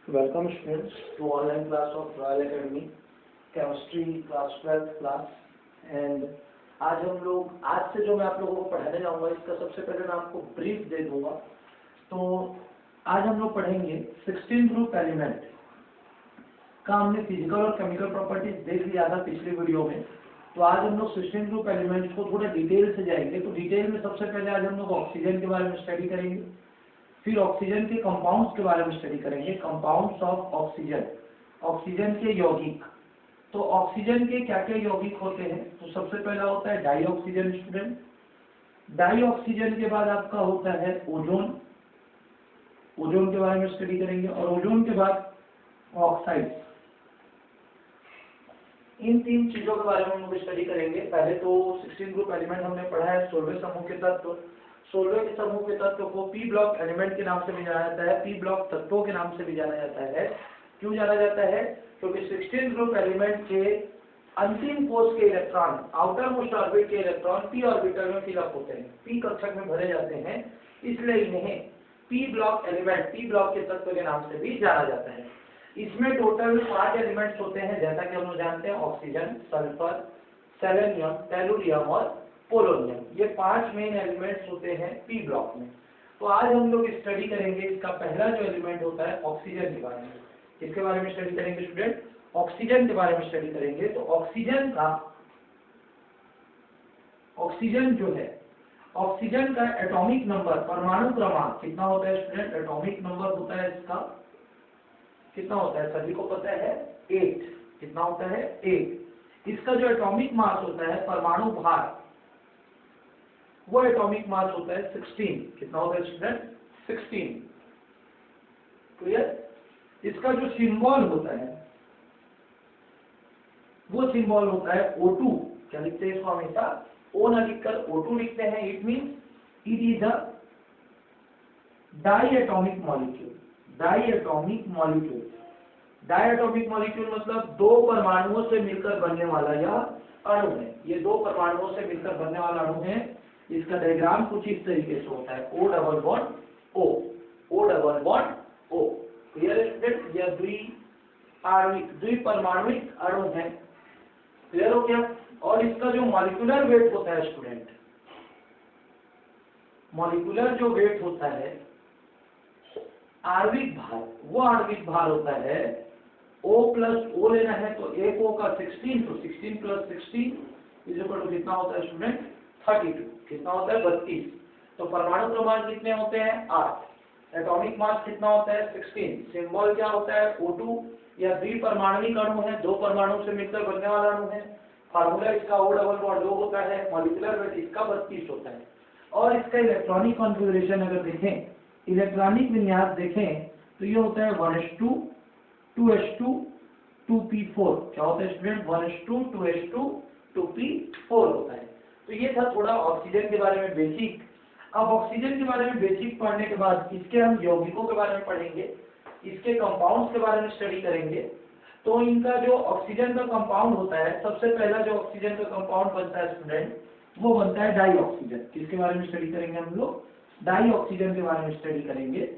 Welcome students to online class of Royal Academy chemistry class 12th class. And आज से जो मैं आप लोगों को पढ़ाने जाऊंगा इसका सबसे पहले मैं आपको ब्रीफ दे दूंगा। तो आज हम लोग पढ़ेंगे 16 ग्रुप एलिमेंट का। हमने फिजिकल और केमिकल प्रॉपर्टीज देख लिया था पिछले वीडियो में। तो आज हम लोग 16 ग्रुप एलिमेंट्स को थोड़ा डिटेल से जाएंगे। तो डिटेल में सबसे पहले आज हम लोग ऑक्सीजन के बारे में स्टडी करेंगे, फिर ऑक्सीजन के कंपाउंड्स के बारे में स्टडी करेंगे, कंपाउंड्स ऑफ ऑक्सीजन, ऑक्सीजन के यौगिक। तो ऑक्सीजन के क्या क्या यौगिक होते हैं? तो सबसे पहला होता है dioxygen student. Dioxygen के बाद आपका होता है ओजोन, ओजोन के बारे में स्टडी करेंगे, और ओजोन के बाद ऑक्साइड। इन तीन चीजों के बारे में हम लोग स्टडी करेंगे। पहले तो 16 ग्रुप एलिमेंट हमने पढ़ा है 16वें समूह के तत्व। 16वें के समूह के तत्व को पी ब्लॉक एलिमेंट के नाम से भी जाना जाता है, पी ब्लॉक तत्वों के नाम से भी जाना जाता है। क्यों जाना जाता है? क्योंकि 16 ग्रुप एलिमेंट के अंतिम कोष के इलेक्ट्रॉन, आउटर मोस्ट ऑर्बिट के इलेक्ट्रॉन पी ऑर्बिटल में फिल अप होते हैं, पी कक्षक में भरे जाते हैं, इसलिए इन्हें P block element, P block के तत्व के नाम से भी जाना जाता है। इसमें टोटल 5 एलिमेंट्स होते हैं, जैसा कि हम लोग जानते हैं ऑक्सीजन, सल्फर, सेलेनियम, टेलुरियम और पोलोनियम। ये 5 मेन एलिमेंट्स होते हैं पी ब्लॉक में। तो आज हम लोग स्टडी करेंगे इसका पहला जो एलिमेंट होता है ऑक्सीजन के बारे में। किसके बारे में स्टडी करेंगे स्टूडेंट? ऑक्सीजन के बारे में स्टडी करेंगे। तो ऑक्सीजन जो है, ऑक्सीजन का एटॉमिक नंबर, परमाणु क्रमांक कितना होता है स्टूडेंट? एटॉमिक नंबर होता है इसका कितना होता है? सभी को पता है 8। कितना होता है? 8। इसका जो एटॉमिक मास होता है, परमाणु भार, वो एटॉमिक मास होता है 16। कितना होता है स्टूडेंट? 16। क्लियर? इसका जो सिंबल होता है वो सिंबल होता है O2। क्या लिखते हैं इसको? हमेशा O ना लिखकर O2 लिखते हैं। It means it is a diatomic molecule. Diatomic molecule, diatomic molecule मतलब दो परमाणुओं से मिलकर बनने वाला यह अणु है। ये दो परमाणुओं से मिलकर बनने वाला अणु है। इसका डायग्राम कुछ इस तरीके से होता है, O double bond O, O double bond O। Clear है स्टूडेंट? यह द्विपरमाणुक अणु है। क्लियर हो गया? और इसका जो मॉलिक्यूलर वेट होता है स्टूडेंट, मॉलिक्यूलर जो वेट होता है, आणविक भार, वो आणविक भार होता है O प्लस O लेना है तो एक O का 16, तो 16 प्लस 16 इज इक्वल टू कितना होता है स्टूडेंट? 32। कितना होता है? 32। तो परमाणु क्रमांक कितने होते हैं? 8। एटॉमिक मास कितना होता है? 16। सिंबल क्या होता है? O2। यह द्विपरमाणुक अणु है, दो परमाणु से मिलकर बनने वाला अणु है। फार्मूला इसका O डबल बॉन्ड 2 होता है, मॉलिक्यूलर वेट इसका 32 होता है। और इसका इलेक्ट्रॉनिक कॉन्फ़िगरेशन अगर देखें, इलेक्ट्रॉनिक विन्यास देखें तो ये होता है 1s2 2s2 2p4। क्या होता है स्टूडेंट? 1s2 2s2 2p4 होता है। तो ये था थोड़ा ऑक्सीजन के बारे में बेसिक। अब ऑक्सीजन के बारे में बेसिक पढ़ने के बाद इसके हम यौगिकों के बारे में पढ़ेंगे, इसके कंपाउंड्स के बारे में स्टडी करेंगे। तो इनका जो ऑक्सीजन का कंपाउंड होता है, सबसे पहला जो ऑक्सीजन का कंपाउंड बनता है स्टूडेंट, वो बनता है डाई ऑक्सीजन। किसके बारे में स्टडी करेंगे हम लोग? डाई ऑक्सीजन के बारे में स्टडी करेंगे।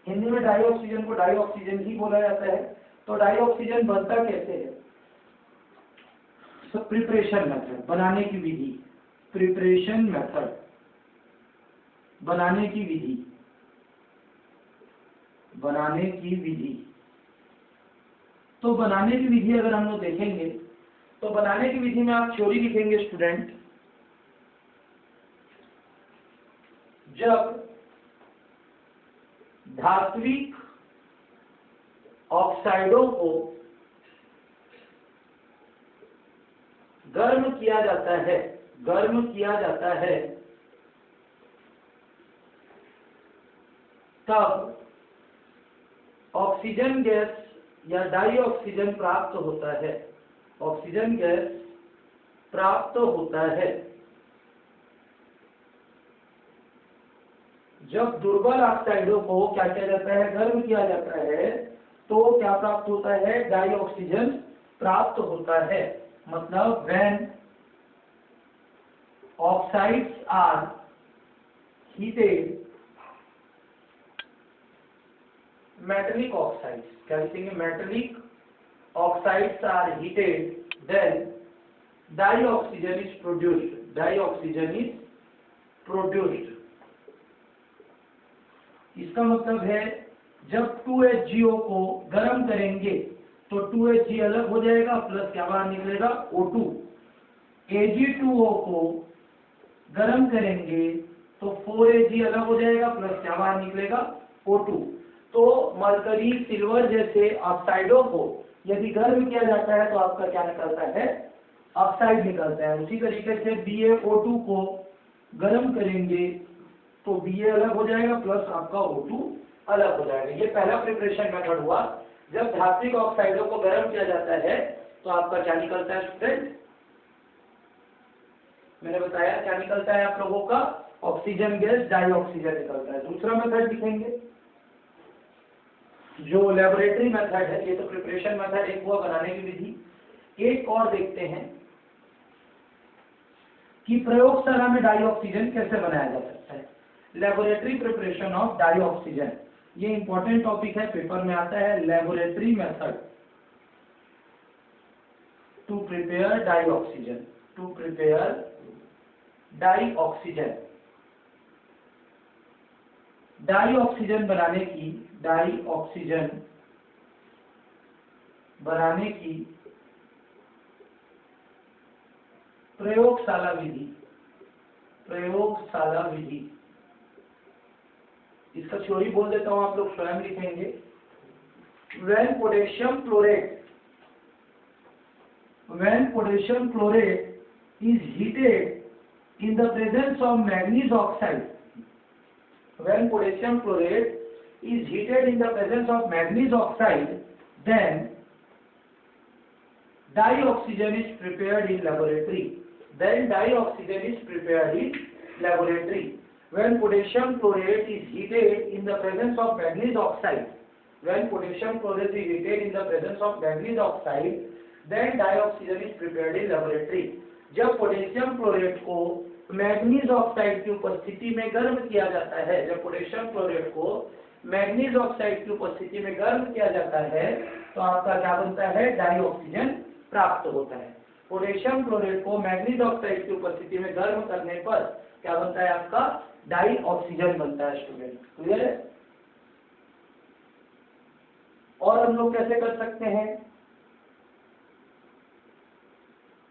हिंदी में डाई ऑक्सीजन को डाई ऑक्सीजन ही बोला जाता है। तो डाई ऑक्सीजन बनता कैसे है? सब प्रिपरेशन मेथड, बनाने की विधि, प्रिपरेशन मेथड, बनाने की विधि, बनाने की विधि। तो बनाने की विधि अगर हम लोग देखेंगे तो बनाने की विधि में आप थ्योरी लिखेंगे स्टूडेंट। जब धात्विक ऑक्साइडों को गर्म किया जाता है, गर्म किया जाता है, तब ऑक्सीजन गैस या डाई ऑक्सीजन प्राप्त होता है। ऑक्सीजन गैस प्राप्त होता है। जब दुर्बल ऑक्साइडों को क्या किया जाता है? गर्म किया जाता है, तो क्या प्राप्त होता है? डाई ऑक्सीजन प्राप्त होता है। मतलब when oxides are heated, metallic oxides, क्या लिखेंगे, metallic oxides are heated then dioxygen is produced, dioxygen is produced. इसका मतलब है जब 2HgO को गर्म करेंगे तो 2Hg अलग हो जाएगा, प्लस क्या बाहर निकलेगा, O2। Ag2O को गर्म करेंगे तो 4Ag अलग हो जाएगा, प्लस क्या बाहर निकलेगा, O2। तो मरकरी, सिल्वर जैसे ऑक्साइडों को यदि गर्म किया जाता है तो आपका क्या निकलता है, ऑक्साइड निकलता है। उसी तरीके से BaO2 को गर्म करेंगे तो Ba अलग हो जाएगा, प्लस आपका O2 अलग हो जाएगा। ये पहला प्रिपरेशन मेथड हुआ। जब धात्विक ऑक्साइडों को गर्म किया जाता है तो आपका क्या निकलता है स्टूडेंट, मैंने बताया क्या निकलता है आप लोगों का, ऑक्सीजन गैस, डाइऑक्सीजन निकलता है। दूसरा मेथड लिखेंगे जो लेबोरेटरी मेथड है, ये तो प्रिपरेशन मेथड एक हुआ, बनाने की विधि। एक और देखते हैं कि प्रयोगशाला में डाइऑक्सीजन कैसे बनाया जा सकता है। लेबोरेटरी प्रिपरेशन ऑफ डाइऑक्सीजन, ये इंपॉर्टेंट टॉपिक है, पेपर में आता है। Laboratory method to prepare dioxygen, to prepare dioxygen. Dioxygen बनाने की, डाइऑक्सीजन बनाने की प्रयोगशाला विधि, प्रयोगशाला विधि। इसका थ्योरी बोल देता हूं, आप लोग स्वयं लिखेंगे। when potassium chlorate is heated in the presence of manganese oxide, when potassium chlorate is heated in the presence of manganese oxide, then dioxygen is prepared in laboratory. Then dioxygen is prepared in laboratory. When potassium chlorate is heated in the presence of manganese oxide, when potassium chlorate is heated in the presence of manganese oxide, then dioxygen is prepared in laboratory. जब potassium chlorate को manganese oxide की उपस्थिति में गर्म किया जाता है, जब पोटेशियम क्लोरेट को मैग्नीज ऑक्साइड की उपस्थिति में गर्म किया जाता है तो आपका क्या बनता है, डाइऑक्सीजन प्राप्त होता है। पोटेशियम क्लोरेट को मैग्नीज ऑक्साइड की उपस्थिति में गर्म करने पर क्या बनता है, आपका डाइऑक्सीजन बनता है। स्टूडेंट क्लियर है? और हम लोग कैसे कर सकते हैं,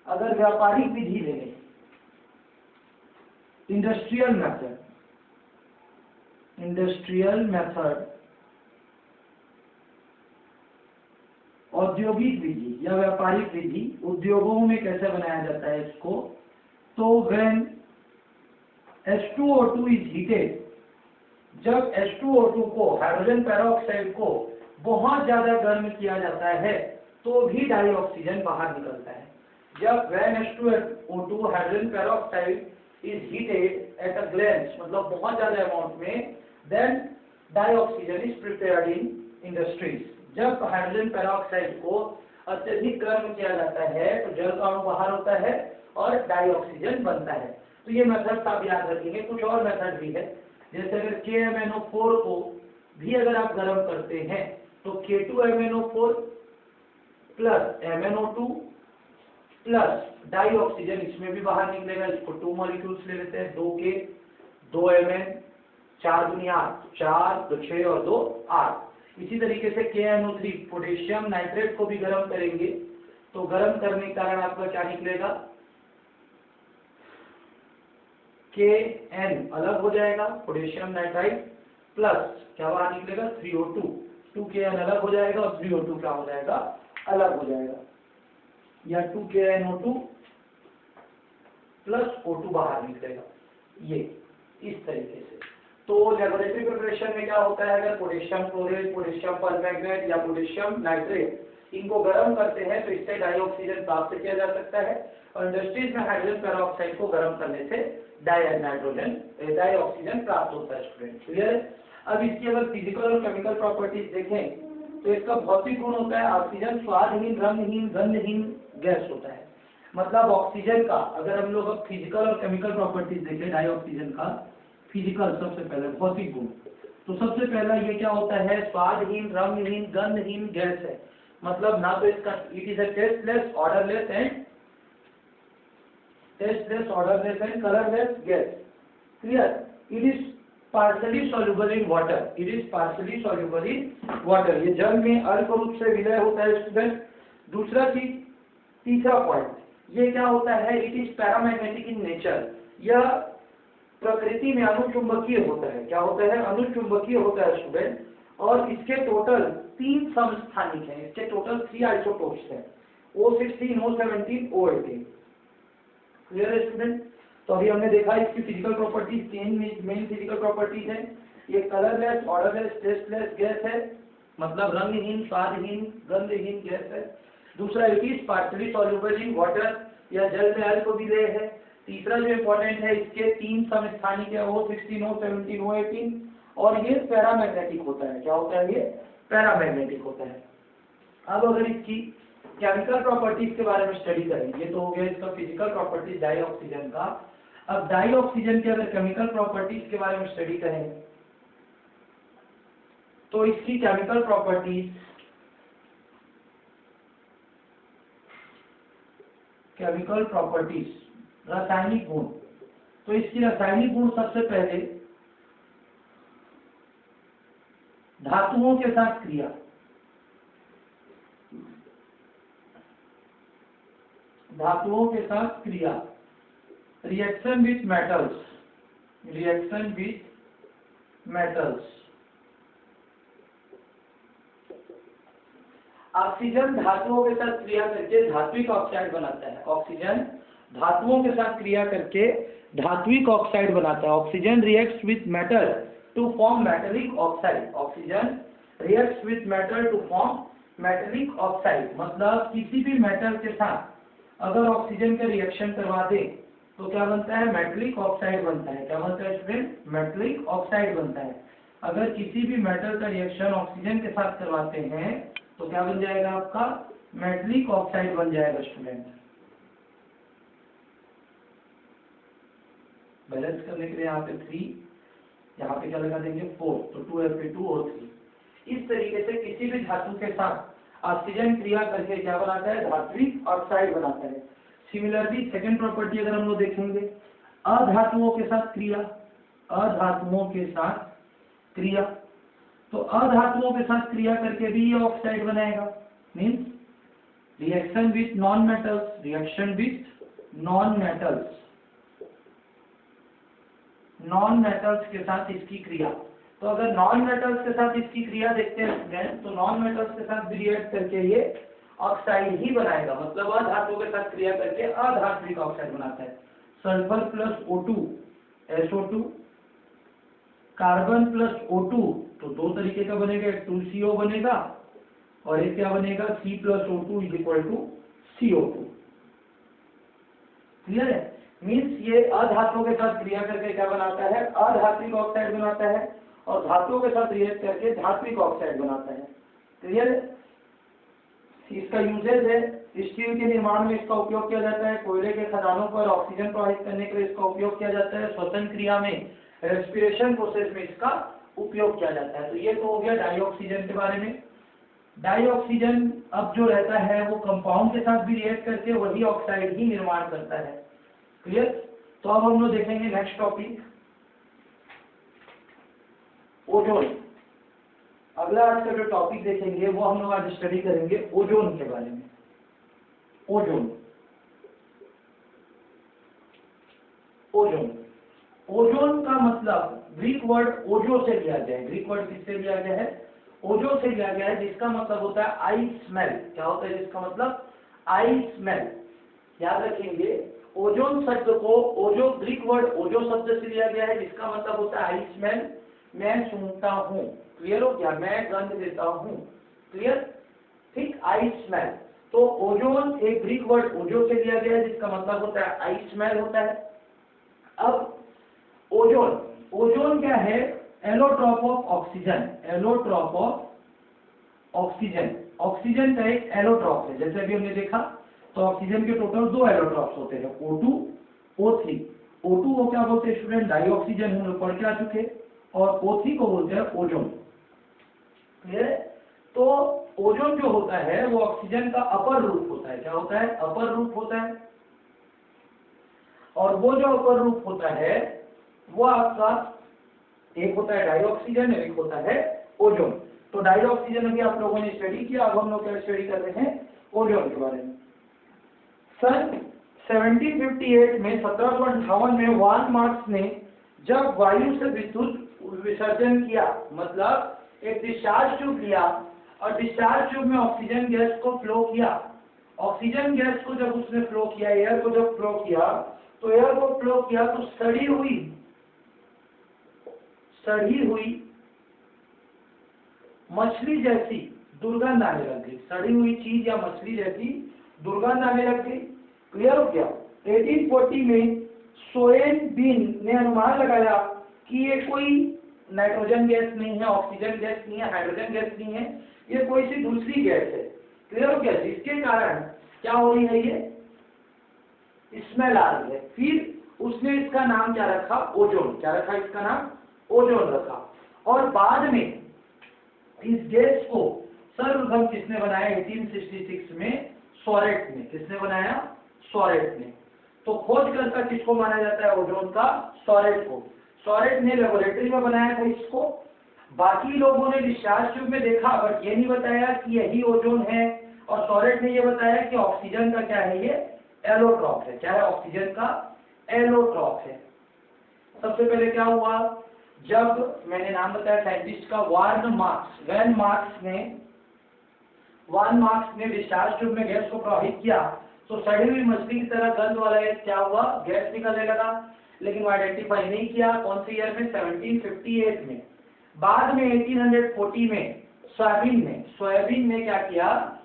अगर व्यापारिक विधि ले लें, इंडस्ट्रियल मेथड, इंडस्ट्रियल मेथड, औद्योगिक विधि या व्यापारिक विधि, उद्योगों में कैसे बनाया जाता है इसको, तो when H2O2 is heated, जब H2O2 को, हाइड्रोजन पेरोक्साइड को बहुत ज्यादा गर्म किया जाता है तो भी डाइऑक्सीजन बाहर निकलता है। जब when H2O2 hydrogen peroxide is heated at a glance, मतलब बहुत ज्यादा अमाउंट में, then dioxygen is prepared in industries। जब हाइड्रोजन पेरोक्साइड को अत्यधिक गर्म किया जाता है तो जल का अणु बाहर होता है और डाइऑक्सीजन बनता है। तो ये मेथड आप याद रखेंगे। कुछ और मेथड भी है, जैसे अगर KMnO4 को भी अगर आप गर्म करते हैं तो K2MnO4 plus MnO2 plus dioxygen इसमें भी बाहर निकलेगा। इसको 2 मॉलिक्यूल्स ले लेते हैं, 2K 2Mn, 4 दुनिया 4, 2 6 और 2 8। इसी तरीके से KNO3 पोटेशियम नाइट्रेट को भी गर्म करेंगे तो गर्म करने के कारण आपका क्या निकलेगा, Kn अलग हो जाएगा, पोटेशियम नाइट्राइड प्लस क्या बाहर निकलेगा, 3O2, 2Kn अलग हो जाएगा और 3O2 क्या हो जाएगा, अलग हो जाएगा, या 2KNO2 प्लस O2 बाहर निकलेगा। ये इस तरीके से। तो लेबोरेटरी प्रिपरेशन में क्या होता है, अगर पोटेशियम क्लोरेट, पोटेशियम परमैंगनेट या पोटेशियम नाइट्रेट इनको गर्म करते हैं तो इससे डाइऑक्सीजन प्राप्त किया जा सकता है। और इंडस्ट्रीज में हाइड्रोजन पेरोक्साइड को गर्म करने से डाइऑक्सीजन प्राप्त होता है। स्टूडेंट क्लियर है? अब इसकी अगर फिजिकल और केमिकल प्रॉपर्टीज देखें तो इसका भौतिक गुण होता है, ऑक्सीजन स्वादहीन, रंगहीन, गंधहीन गैस होता है। मतलब ऑक्सीजन का अगर हम लोग अब फिजिकल और केमिकल प्रॉपर्टीज देखें, डाइऑक्सीजन का फिजिकल, सबसे पहले भौतिक गुण, तो सबसे पहला ये क्या होता है, स्वादहीन, रंगहीन, गंधहीन गैस है। मतलब ना तो इसका it is a tasteless, odourless and colourless gas. Clear? It is partially soluble in water, ये जल में अल्प रूप से विलय होता है स्टूडेंट। दूसरा चीज, तीसरा पॉइंट, ये क्या होता है, it is paramagnetic in nature, यह प्रकृति में अनुचुंबकीय होता है। क्या होता है? अनुचुंबकीय होता है स्टूडेंट। और इसके टोटल 3 समस्थानिक हैं, इसके टोटल 3 आइसोटोप्स हैं, O16, O17, O18। क्लियर है स्टूडेंट? तो अभी हमने देखा इसकी physical properties, 3 main physical properties हैं। ये कलरलेस, ऑर्डरलेस, टेस्टलेस गैस है, मतलब रंगहीन, स्वादहीन, गंधहीन गैस है। दूसरा, it is partially soluble in water, यह जल में अल्प विलेय है। तीसरा जो इम्पोर्टेंट है, इसके 3 समस्थानिक है, O16, O17, O18, और ये पैरामैग्नेटिक होता है। क्या होता है? ये पैरामैग्नेटिक होता है। अब अगर इसकी केमिकल प्रॉपर्टीज के बारे में स्टडी करें, ये तो हो गया इसका फिजिकल प्रॉपर्टीज डाइऑक्सीजन का। अब डाइऑक्सीजन के अगर केमिकल प्रॉपर्टीज के बारे में स्टडी करें तो इसकी केमिकल प्रॉपर्टीज, रासायनिक गुण। तो इसकी रासायनिक गुण सबसे पहले धातुओं के साथ क्रिया, रिएक्शन विथ मेटल्स। ऑक्सीजन धातुओं के साथ क्रिया करके धात्विक ऑक्साइड बनाता है। ऑक्सीजन धातुओं के साथ क्रिया करके धात्विक ऑक्साइड बनाता है। Oxygen reacts with metal to form metallic oxide. Oxygen reacts with metal to form metallic oxide, मतलब किसी भी मेटल के साथ अगर ऑक्सीजन का रिएक्शन करवा दे तो क्या बनता है? मेटेलिक ऑक्साइड बनता है। क्या बनता है स्टूडेंट? मेटेलिक ऑक्साइड बनता है। अगर किसी भी मेटल का रिएक्शन ऑक्सीजन के साथ करवाते हैं तो क्या बन जाएगा? आपका मेटेलिक ऑक्साइड बन जाएगा स्टूडेंट। बैलेंस करने के लिए यहाँ पे 3, यहाँ पे क्या लगा देंगे 4, तो 2Fe2 और 3। इस तरीके से किसी भी धातु के साथ ऑक्सीजन क्रिया करके क्या बनाता है? धात्विक ऑक्साइड बनाता है। सिमिलरली सेकंड प्रॉपर्टी अगर हम लोग देखेंगे, अधातुओं के साथ क्रिया, तो अधातुओं के साथ क्रिया करके भी ये ऑक्साइड बनाएगा। Means reaction with non metals के साथ इसकी क्रिया। तो अगर नॉन मेटल्स के साथ इसकी क्रिया देखते हैं तो नॉन मेटल्स के साथ भी रिएक्ट करके ये ऑक्साइड ही बनाएगा, मतलब अधातुओं के साथ क्रिया करके अधात्विक ऑक्साइड बनाता है। Sulphur plus O2 SO2, carbon plus O2, तो 2 तरीके का बनेगा, एक 2CO बनेगा और एक क्या बनेगा? C plus O2 = CO2। Clear है? मीन्स ये अधातुओं के साथ क्रिया करके क्या बनाता है? अधात्विक ऑक्साइड बनाता है, और धातुओं के साथ रिएक्ट करके धात्विक ऑक्साइड बनाता है। क्लियर है? इसका यूजेज है, स्टील के निर्माण में इसका उपयोग किया जाता है, कोयले के खदानों पर ऑक्सीजन प्रवाहित करने के लिए इसका उपयोग किया जाता है, श्वसन क्रिया में, रेस्पिरेशन प्रोसेस में इसका उपयोग किया जाता है। तो ये तो हो गया डाइऑक्सीजन के बारे में। डाइऑक्सीजन अब जो रहता है वो कंपाउंड के साथ भी रिएक्ट करके वही ऑक्साइड ही निर्माण करता है। क्लियर? तो अब हम लोग देखेंगे नेक्स्ट टॉपिक, ओजोन। अगला आज का जो टॉपिक देखेंगे वो हम लोग आज स्टडी करेंगे ओजोन के बारे में। ओजोन का मतलब ग्रीक वर्ड ओजो से लिया गया है। ग्रीक वर्ड किससे लिया गया है? ओजो से लिया गया है, जिसका मतलब होता है आई स्मेल। क्या होता है जिसका मतलब? I smell. याद रखेंगे, ओजोन शब्द को ग्रीक वर्ड ओजो शब्द से लिया गया है, जिसका मतलब होता है आई स्मेल, मैं सूंघता हूँ। क्लियर हो गया? मैं गंध देता हूँ। क्लियर? ठीक, आई स्मेल। तो ओजोन एक ग्रीक वर्ड ओजो से लिया गया है, जिसका मतलब होता है आई स्मेल होता है। अब ओजोन क्या है? Allotrope of oxygen. ऑक्सीजन का एक एलोट्रॉप है। जैसे अभी हमने देखा तो ऑक्सीजन के टोटल 2 एलोट्रॉप्स होते हैं, O2, O3। O2 को क्या बोलते हैं स्टूडेंट? डाइऑक्सीजन, हम लोग पढ़ के आ चुके। और O3 को बोलते हैं ओजोन। क्लियर है? तो ओजोन जो होता है वो ऑक्सीजन का अपर रूप होता है। क्या होता है? अपर रूप होता है। और वो जो अपर रूप होता है वो आपका एक होता है डाइऑक्सीजन, एक होता है ओजोन। तो डाइऑक्सीजन अभी आप लोगों ने स्टडी किया, अब हम लोग क्या स्टडी कर रहे हैं? ओजोन के बारे में। सन 1758 में 1758 में वान मार्क्स ने जब वायु से विद्युत विसर्जन किया, मतलब एक डिस्चार्ज ट्यूब लिया और डिस्चार्ज ट्यूब में ऑक्सीजन गैस को फ्लो किया। ऑक्सीजन गैस को जब उसने फ्लो किया, एयर को जब फ्लो किया, तो एयर को फ्लो किया तो सड़ी हुई मछली जैसी दुर्गंध आने लग गई। सड़ी हुई चीज या मछली जैसी दुर्गंध आने लग गई। क्लियर हो गया? 1840 में सोएनबीन ने अनुमान लगाया कि ये कोई नाइट्रोजन गैस नहीं है, ऑक्सीजन गैस नहीं है, हाइड्रोजन गैस नहीं है, ये कोई सी दूसरी गैस है। क्लियर हो गया? जिसके कारण क्या हो रही है? ये स्मेल आ रही है। फिर उसने इसका नाम क्या रखा? ओजोन। क्या रखा? इसका नाम ओजोन रखा। और बाद में इस गैस को सर्वप्रथम किसने बनाया? 1866 में सॉरेट ने। किसने बनाया? सॉरेट ने। तो खोजकर्ता किसको माना जाता है ओजोन का? सॉरेट को। सॉरेट ने लेबोरेटरी में बनाया था इसको। बाकी लोगों ने डिस्चार्ज ट्यूब में देखा, बट ये नहीं बताया कि यही ओजोन है। और सॉरेट ने ये बताया कि ऑक्सीजन का क्या है? ये एलोट्रॉप है। क्या है? ऑक्सीजन का एलोट्रॉप है। सबसे पहले क्या हुआ? जब मैंने नाम बताया साइंटिस्ट का, वान मार्क्स ने डिस्चार्ज ट्यूब में गैस को प्रवाहित किया तो सड़ी हुई मछली की तरह गंध वाला एक क्या हुआ? गैस निकलने लगा। लेकिन वो आइडेंटिफाई नहीं किया। कौन से ईयर में? 1758 में। बाद में 1840 में सोयाबीन ने क्या किया?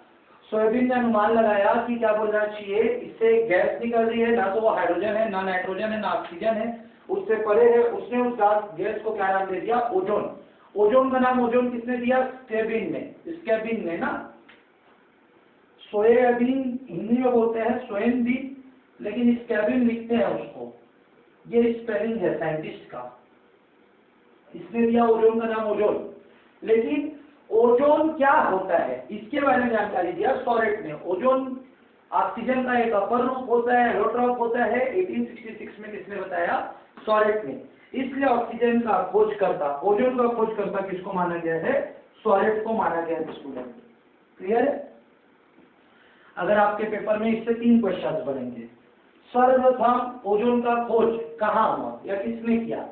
सोयाबीन ने अनुमान लगाया कि क्या बोलना चाहिए, इससे गैस निकल रही है, ना तो वो हाइड्रोजन है, ना नाइट्रोजन है, ना ऑक्सीजन है, उससे परे है। उसने उस गैस को क्या नाम दे दिया? ओजोन। ओजोन का नाम ओजोन किसने दिया? स्कैबिन ने ना। सोयाबीन हिंदी में बोलते हैं सोयाबीन, लेकिन स्कैबिन लिखते हैं उसको। ये स्पेलिंग है साइंटिस्ट का। इसने दिया ओजोन का नाम ओजोन। लेकिन ओजोन क्या होता है इसके बारे में जानकारी दिया सॉरेट ने। ओजोन ऑक्सीजन का एक अपर रूप होता है, एलोट्रॉप होता है। 1866 में किसने बताया? सॉरेट ने। इसलिए ऑक्सीजन का खोजकर्ता, ओजोन का खोजकर्ता किसको माना गया है? सॉरेट को माना गया है स्टूडेंट। क्लियर है? अगर आपके पेपर में इससे 3 क्वेश्चन बनेंगे। सर्वप्रथम ओजोन का खोज कहाँ हुआ या किसने किया?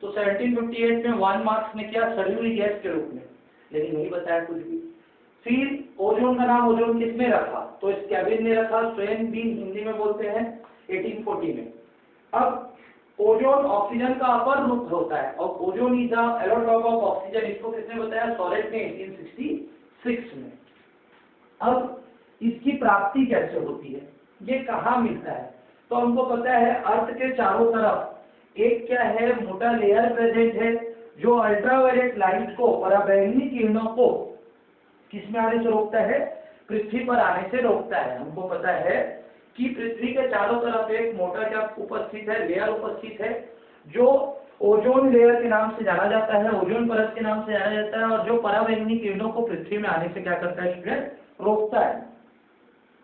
तो 1758 में वान मार्क्स ने किया, सड़ी हुई गैस के रूप में, लेकिन नहीं बताया कुछ भी। फिर ओजोन का नाम ओजोन किसने रखा? तो स्कैबिन ने रखा। सोयाबीन हिंदी में बोलते हैं 1840 में। अब ओजोन ऑक्सीजन का अपर रूप होता है और ozone is the allotrope of oxygen, इसको किसने बताया? सॉरेट ने 1866 में। अब इसकी प्राप्ति कैसे होती है? ये कहाँ मिलता है? तो हमको पता है अर्थ के चारों तरफ एक क्या है? मोटा लेयर प्रेजेंट है जो अल्ट्रावायलेट लाइट को, पराबैंगनी किरणों को किसमें आने से रोकता है? पृथ्वी पर आने से रोकता है। हमको पता है कि पृथ्वी के चारों तरफ एक मोटा क्या उपस्थित है? लेयर उपस्थित है, जो ओजोन लेयर के नाम से जाना जाता है, ओजोन परत के नाम से जाना जाता है, और जो पराबैंगनी किरणों को पृथ्वी में आने से क्या करता है स्टूडेंट? रोकता है।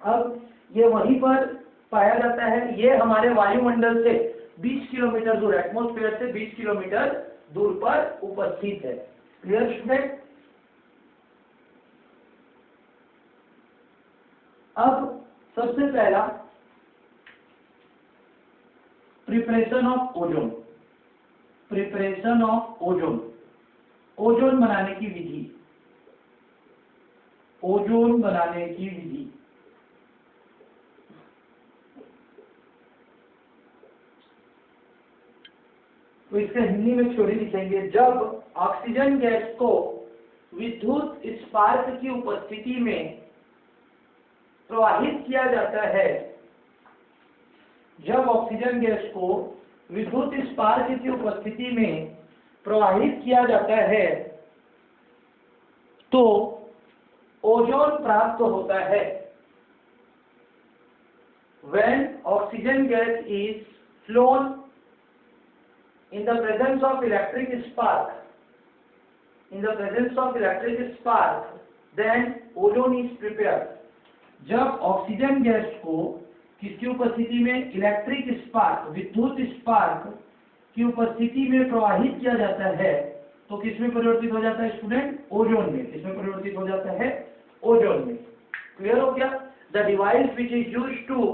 अब ये वहीं पर पाया जाता है। ये हमारे वायुमंडल से 20 किलोमीटर दूर, एटमॉस्फेयर से 20 किलोमीटर दूर पर उपस्थित है। Clear student? अब सबसे पहला preparation of ozone. Preparation of ozone, ozone बनाने की विधि। ओजोन बनाने की विधि। तो इसका हिंदी में थ्योरी लिखेंगे। जब ऑक्सीजन गैस को विद्युत स्पार्क की उपस्थिति में प्रवाहित किया जाता है, जब ऑक्सीजन गैस को विद्युत स्पार्क की उपस्थिति में प्रवाहित किया जाता है तो ओजोन प्राप्त होता है। When oxygen gas is flown in the presence of electric spark, then ozone is prepared. जब ऑक्सीजन गैस को किसकी उपस्थिति में, इलेक्ट्रिक स्पार्क, विद्युत स्पार्क की उपस्थिति में प्रवाहित किया जाता है तो किसमें परिवर्तित हो जाता है स्टूडेंट, ओजोन में। किसमें परिवर्तित हो जाता है, ओजोन में। क्लियर हो गया। The device which is used to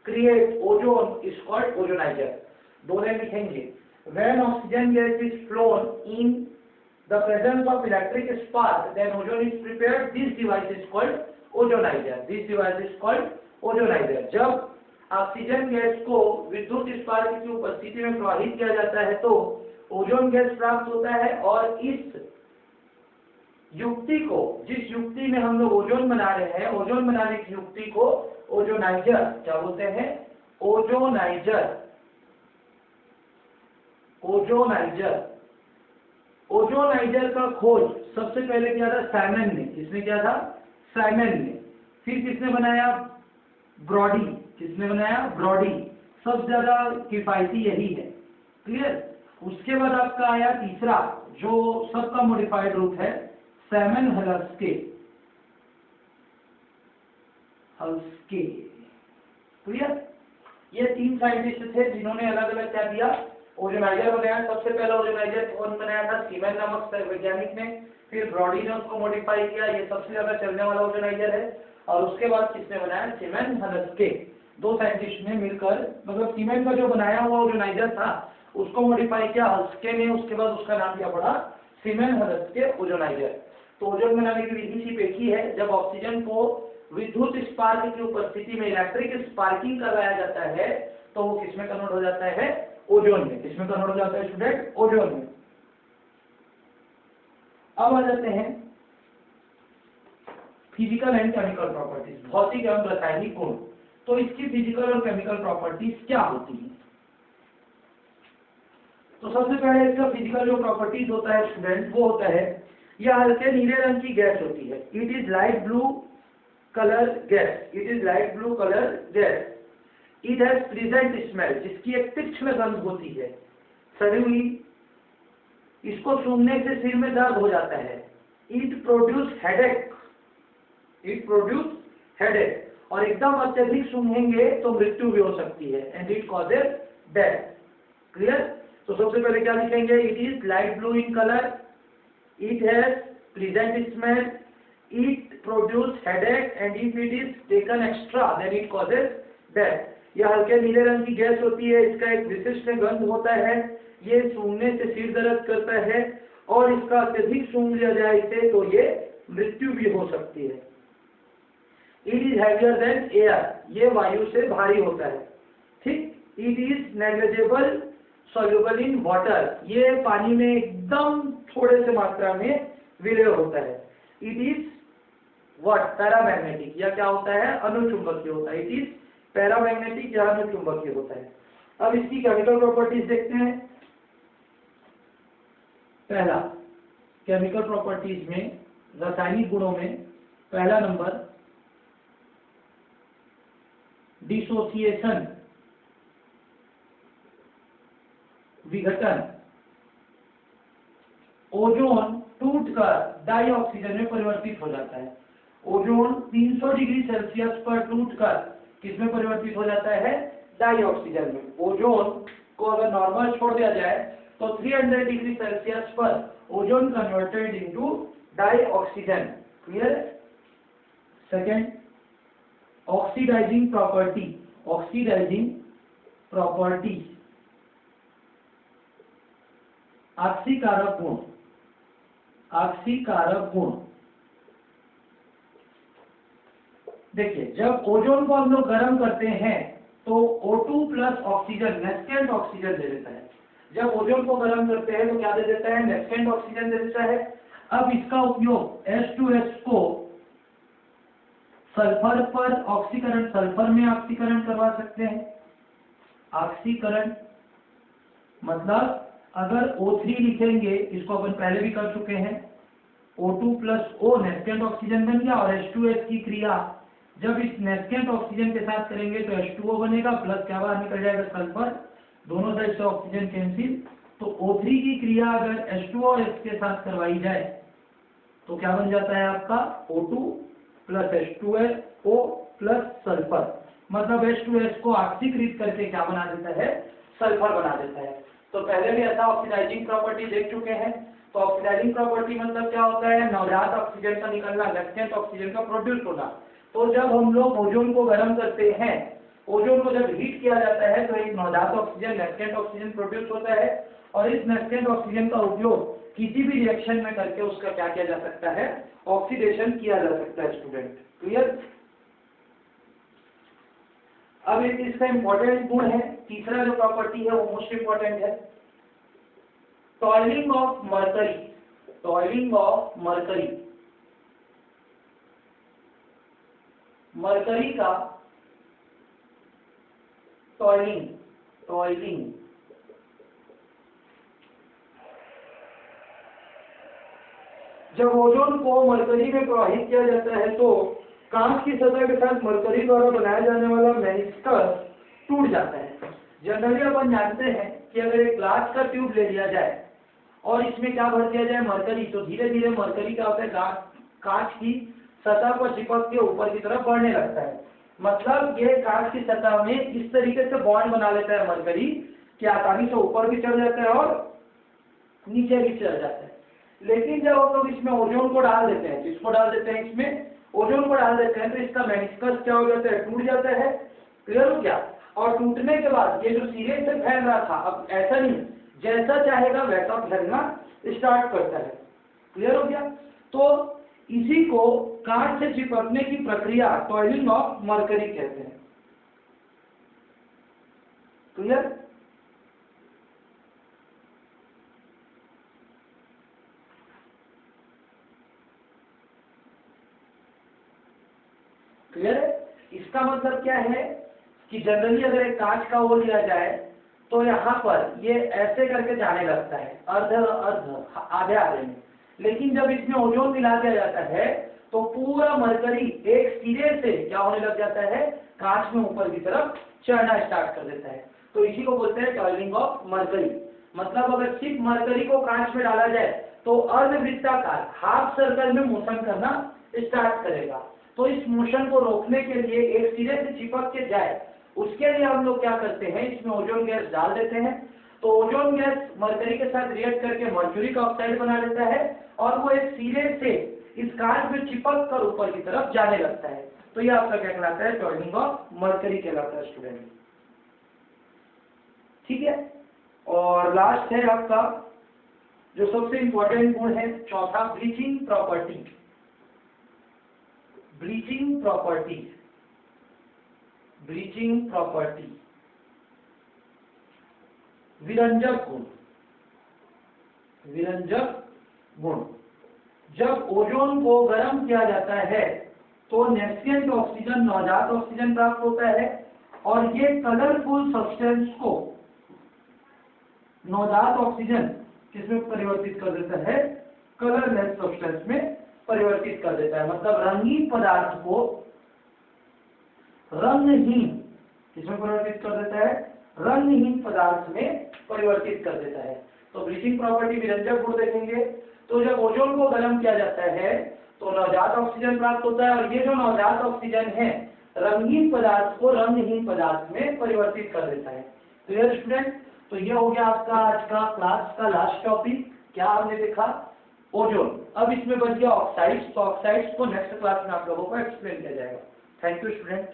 create ozone is called ozonizer. दो लाइन लिखेंगे, when oxygen gas is flown in the presence of electric spark then ozone is prepared, this device is called ozonizer. This device is called ozonizer. जब oxygen gas को विद्युत spark की उपस्थिति में प्रवाहित किया जाता है तो ओजोन गैस प्राप्त होता है, और इस युक्ति को, जिस युक्ति में हम लोग ओजोन बना रहे हैं, ओजोन बनाने की युक्ति को ओजोनाइजर क्या बोलते हैं, ओजोनाइजर। ओजोनाइजर ओजोनाइजर का खोज सबसे पहले किया था साइमन ने। किसने किया था, साइमन ने। फिर किसने बनाया, ब्रॉडी। किसने बनाया, ब्रॉडी। सबसे ज्यादा किफायती यही है। क्लियर। उसके बाद आपका आया तीसरा जो सबका मॉडिफाइड रूप है, सैमन हलस्के। क्लियर। ये तीन साइंटिस्ट थे जिन्होंने अलग अलग क्या दिया, ओजोनाइजर बनाया। सबसे पहला ओजोनाइजर कौन बनाया था, सीमेन नामक वैज्ञानिक ने। फिर ब्रॉडी ने उसको मॉडिफाई किया, ये सबसे ज्यादा चलने वाला ओजोनाइजर है। और उसके बाद किसने बनाया, सीमेन हलस्के। दो साइंटिस्ट ने मिलकर, मतलब सीमेन का जो बनाया हुआ ओजोनाइजर था उसको मॉडिफाई किया हल्स्के ने, उसके बाद उसका नाम क्या पड़ा, सीमेन हलस्के ओजोनाइजर। तो ओजोन बनाने की विधि सिर्फ एक ही है, जब ऑक्सीजन को विद्युत स्पार्क की उपस्थिति में इलेक्ट्रिक स्पार्किंग करवाया जाता है तो वो किसमें कन्वर्ट हो जाता है, ओजोन में। किसमें कन्वर्ट हो जाता है स्टूडेंट, ओजोन में। अब आ जाते हैं फिजिकल एंड केमिकल प्रॉपर्टीज, भौतिक एवं रासायनिक गुण। तो इसकी फिजिकल और केमिकल प्रॉपर्टीज क्या होती हैं। तो सबसे पहले इसका फिजिकल जो प्रॉपर्टीज होता है स्टूडेंट, वो होता है, यह हल्के नीले रंग की गैस होती है। It is light blue colour gas. It is light blue colour gas. It has pleasant smell, जिसकी एक तीक्ष्ण गंध होती है। सडनली इसको सूंघने से सिर में दर्द हो जाता है। It produce headache. It produce headache. और एकदम अत्यधिक सूंघेंगे तो मृत्यु भी हो सकती है। And it causes death. Clear. तो सबसे पहले क्या लिखेंगे, it is light blue in colour, it has pleasant smell, it produce headache, and if it is taken extra then it causes death. यह हल्के नीले रंग की गैस होती है, इसका एक विशिष्ट गंध होता है, ये सूंघने से सिर दर्द करता है, और इसका अत्यधिक सूंघ लिया जाए इसे तो ये मृत्यु भी हो सकती है। It is heavier than air, ये वायु से भारी होता है। ठीक। It is negligible soluble in water, ये पानी में एकदम थोड़े से मात्रा में विलय होता है। इट इज व्हाट, पैरामैग्नेटिक, या क्या होता है, अनुचुंबकीय होता है। इट इज पैरामैग्नेटिक या अनुचुंबकीय होता है। अब इसकी केमिकल प्रॉपर्टीज देखते हैं। पहला केमिकल प्रॉपर्टीज में, रासायनिक गुणों में पहला नंबर डिसोसिएशन, विघटन। ओजोन टूटकर डाइऑक्सीजन में परिवर्तित हो जाता है। ओजोन 300 डिग्री सेल्सियस पर टूटकर किसमें परिवर्तित हो जाता है, डाइऑक्सीजन में। ओजोन को अगर नॉर्मल छोड़ दिया जाए तो 300 डिग्री सेल्सियस पर ozone converted into dioxygen. Clear. Second, oxidising property. Oxidising property, ऑक्सीकारक गुण। ऑक्सीकारक गुण। देखिए, जब ओजोन को हम लोग गर्म करते हैं तो O2 प्लस ऑक्सीजन, नेस्केंट ऑक्सीजन दे देता है। जब ओजोन को गर्म करते हैं तो क्या दे देता है, नेस्केंट ऑक्सीजन दे देता है। अब इसका उपयोग H2S को सल्फर पर ऑक्सीकरण, सल्फर में ऑक्सीकरण करवा सकते हैं। ऑक्सीकरण मतलब अगर O3 लिखेंगे, इसको अपन पहले भी कर चुके हैं, O2 प्लस O नेस्केंट ऑक्सीजन बन गया, और H2S की क्रिया जब इस नेस्केंट ऑक्सीजन के साथ करेंगे तो H2O बनेगा, प्लस क्या बाहर निकल जाएगा, सल्फर। दोनों साइड से ऑक्सीजन कैंसिल। तो O3 की क्रिया अगर H2 और H के साथ करवाई जाए तो क्या बन जाता है आपका O2 plus H2O plus sulphur, मतलब H2S को ऑक्सीकृत करके क्या बना देता है, सल्फर बना देता है। तो पहले भी ऐसा ऑक्सीडाइजिंग प्रॉपर्टी देख चुके हैं। तो ऑक्सीडाइजिंग प्रॉपर्टी मतलब क्या होता है, नवजात ऑक्सीजन का निकलना, नेस्टेंट ऑक्सीजन का प्रोड्यूस होना। तो जब हम लोग ओजोन को गर्म करते हैं, ओजोन को जब हीट किया जाता है तो एक नवजात ऑक्सीजन, नेस्टेंट ऑक्सीजन प्रोड्यूस होता है, और इस नेस्टेंट ऑक्सीजन का उपयोग किसी भी रिएक्शन में करके उसका क्या किया जा सकता है, ऑक्सीडेशन किया जा सकता है स्टूडेंट। क्लियर। अब एक इसका इंपॉर्टेंट गुण है, तीसरा जो प्रॉपर्टी है वो मोस्ट इंपॉर्टेंट है, toiling of mercury. Toiling of mercury, mercury का टॉयलिंग, टॉयलिंग जब ओजोन को मरकरी में प्रवाहित किया जाता है तो कांच की सतह के साथ मरकरी द्वारा बनाया जाने वाला मेनिस्कस टूट जाता है। जनरली अपन जानते हैं कि अगर एक ग्लास का ट्यूब ले लिया जाए और इसमें क्या भर दिया जाए, मरकरी, तो धीरे धीरे मरकरी क्या होता है, कांच की सतह पर चिपक के ऊपर की तरफ बढ़ने लगता है। मतलब ये कांच की सतह में इस तरीके से बॉन्ड बना लेता है मरकरी कि आसानी से ऊपर भी चढ़ जाता है और नीचे भी चढ़ जाता है। लेकिन जब हम लोग इसमें ओजोन को डाल देते हैं, इसको डाल देते हैं, इसमें ओजोन को डाल देते हैं, तो इसका मेनिस्कस क्या हो जाता है, टूट जाता है। क्लियर हो गया। और टूटने के बाद ये जो सिरे से फैल रहा था, अब ऐसा नहीं, जैसा चाहेगा वैसा फैलना स्टार्ट करता है। क्लियर हो गया। तो इसी को कांच से चिपकने की प्रक्रिया टॉयलिंग ऑफ मरकरी कहते हैं। क्लियर। क्लियर है। इसका मतलब क्या है कि जनरली अगर एक कांच का वो लिया जाए तो यहाँ पर ये ऐसे करके जाने लगता है, अर्ध अर्ध आधे आधे में। लेकिन जब इसमें ओजोन मिला दिया जाता है तो पूरा मरकरी एक सिरे से क्या होने लग जाता है, कांच में ऊपर की तरफ चढ़ना स्टार्ट कर देता है। तो इसी को बोलते हैं टॉयलिंग ऑफ मरकरी। मतलब अगर सिर्फ मरकरी को कांच में डाला जाए तो अर्धवृत्ताकार, हाफ सर्कल में मोशन करना स्टार्ट करेगा। तो इस मोशन को रोकने के लिए एक सिरे से चिपक के जाए, उसके लिए हम लोग क्या करते हैं, इसमें ओजोन गैस डाल देते हैं। तो ओजोन गैस मरकरी के साथ रिएक्ट करके मर्क्यूरिक ऑक्साइड बना लेता है और वो एक सिरे से इस कांच में चिपक कर ऊपर की तरफ जाने लगता है। तो ये आपका क्या कहलाता है, टॉयलिंग ऑफ मरकरी कहलाता है स्टूडेंट। ठीक है। और लास्ट है आपका जो सबसे इंपॉर्टेंट गुण है, चौथा, bleaching property. Bleaching property, bleaching property, विरंजक गुण, विरंजक गुण। जब ओजोन को गर्म किया जाता है तो नेस्सिएंट ऑक्सीजन, नवजात ऑक्सीजन प्राप्त होता है और ये कलरफुल सब्सटेंस को नवजात ऑक्सीजन किसमें परिवर्तित कर देता है, कलरलेस सब्सटेंस में परिवर्तित कर देता है। मतलब रंगीन पदार्थ को रंगहीन किसमें परिवर्तित कर देता है, रंगहीन पदार्थ में परिवर्तित कर देता है। तो ब्लीचिंग प्रॉपर्टी विरंजक गुण देखेंगे। तो जब ओजोन को गर्म किया जाता है तो नवजात ऑक्सीजन प्राप्त होता है और ये जो नवजात ऑक्सीजन है रंगीन पदार्थ को रंगहीन पदार्थ में परिवर्तित कर देता है। Clear student. तो ये हो गया आपका आज का क्लास का लास्ट टॉपिक। क्या हमने देखा, ओजोन। अब इसमें बच गया ऑक्साइड्स। तो ऑक्साइड्स को नेक्स्ट क्लास में आप लोगों को एक्सप्लेन किया जाएगा। Thank you student.